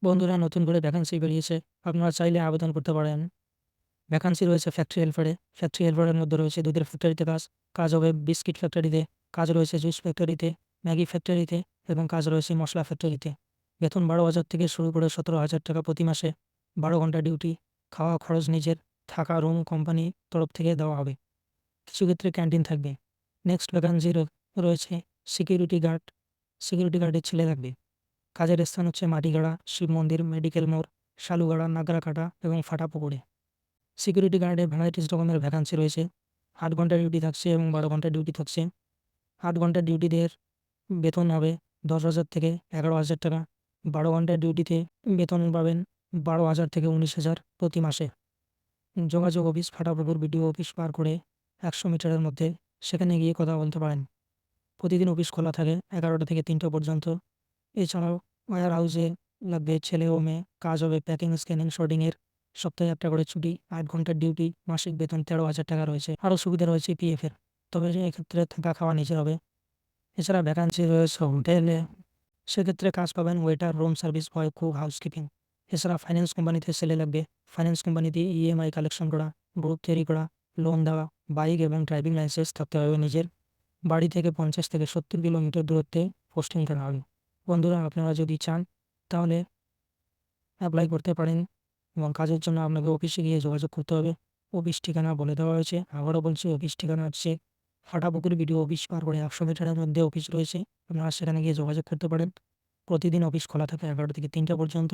বন্ধুরা, নতুন করে ভ্যাকান্সি বেরিয়েছে, আপনারা চাইলে আবেদন করতে পারেন। ভ্যাকান্সি রয়েছে ফ্যাক্টরি হেল্পারে। ফ্যাক্টরি হেল্পারের মধ্যে রয়েছে দুধের ফ্যাক্টরিতে কাজ হবে বিস্কিট ফ্যাক্টরিতে, কাজ রয়েছে জুস ফ্যাক্টরিতে, ম্যাগি ফ্যাক্টরিতে এবং কাজ রয়েছে মশলা ফ্যাক্টরিতে। বেতন 12,000 থেকে শুরু করে 17,000 টাকা প্রতি মাসে। 12 ঘন্টা ডিউটি, খাওয়া খরচ নিজের, থাকা রুম কোম্পানি তরফ থেকে দেওয়া হবে। কিছু ক্ষেত্রে ক্যান্টিন থাকবে। নেক্সট ভ্যাকান্সি রয়েছে সিকিউরিটি গার্ড। সিকিউরিটি গার্ডের ছেলে লাগবে। কাজের স্থান হচ্ছে মাটিগাড়া, শিব মন্দির, মেডিকেল মোড়, শালুগাড়া, নাগরাকাটা এবং ফাটাপুকুরে। সিকিউরিটি গার্ডের ভ্যারাইটিস রকমের ভ্যাকান্সি রয়েছে। 8 ঘন্টা ডিউটি থাকছে এবং 12 ঘন্টা ডিউটি থাকছে। 8 ঘন্টা ডিউটিদের বেতন হবে 10,000 থেকে 11,000 টাকা। 12 ঘন্টা ডিউটিতে বেতন পাবেন 12,000 থেকে 19,000 প্রতি মাসে। যোগাযোগ অফিস ফাটাপুকুর বিডিও অফিস পার করে 100 মিটারের মধ্যে, সেখানে গিয়ে কথা বলতে পারেন। প্রতিদিন অফিস খোলা থাকে 11টা থেকে 3টা পর্যন্ত। এছাড়াও ওয়্যার হাউসে লাগবে ছেলে ও মেয়ে। কাজ হবে প্যাকিং, স্ক্যানিং, শর্টিংয়ের। সপ্তাহে একটা করে ছুটি, 8 ঘন্টার ডিউটি, মাসিক বেতন 13,000 টাকা রয়েছে। আরও সুবিধা রয়েছে পিএফের, তবে এক্ষেত্রে থাকা খাওয়া নিজের হবে। এছাড়া ভ্যাকান্সি রয়েছে হোটেলে। সেক্ষেত্রে কাজ পাবেন ওয়েটার, রুম সার্ভিস বয়, কুক, হাউসকিপিং। এছাড়া ফাইন্যান্স কোম্পানিতে ছেলে লাগবে। ফাইন্যান্স কোম্পানিতে ইএমআই কালেকশন করা, গ্রুপ তৈরি করা, লোন দেওয়া। বাইক এবং ড্রাইভিং লাইসেন্স থাকতে হবে নিজের। বাড়ি থেকে 50 থেকে 70 কিলোমিটার দূরত্বে পোস্টিং করা হবে। বন্ধুরা, আপনারা যদি চান তাহলে অ্যাপ্লাই করতে পারেন এবং কাজের জন্য আপনাকে অফিসে গিয়ে যোগাযোগ করতে হবে। অফিস ঠিকানা বলে দেওয়া হয়েছে, আবারও বলছি, অফিস ঠিকানা হচ্ছে ফাটাপুকুর বিডিও অফিস পার করে 100 মিটারের মধ্যে অফিস রয়েছে। আপনারা সেখানে গিয়ে যোগাযোগ করতে পারেন। প্রতিদিন অফিস খোলা থাকে 11টা থেকে 3টা পর্যন্ত।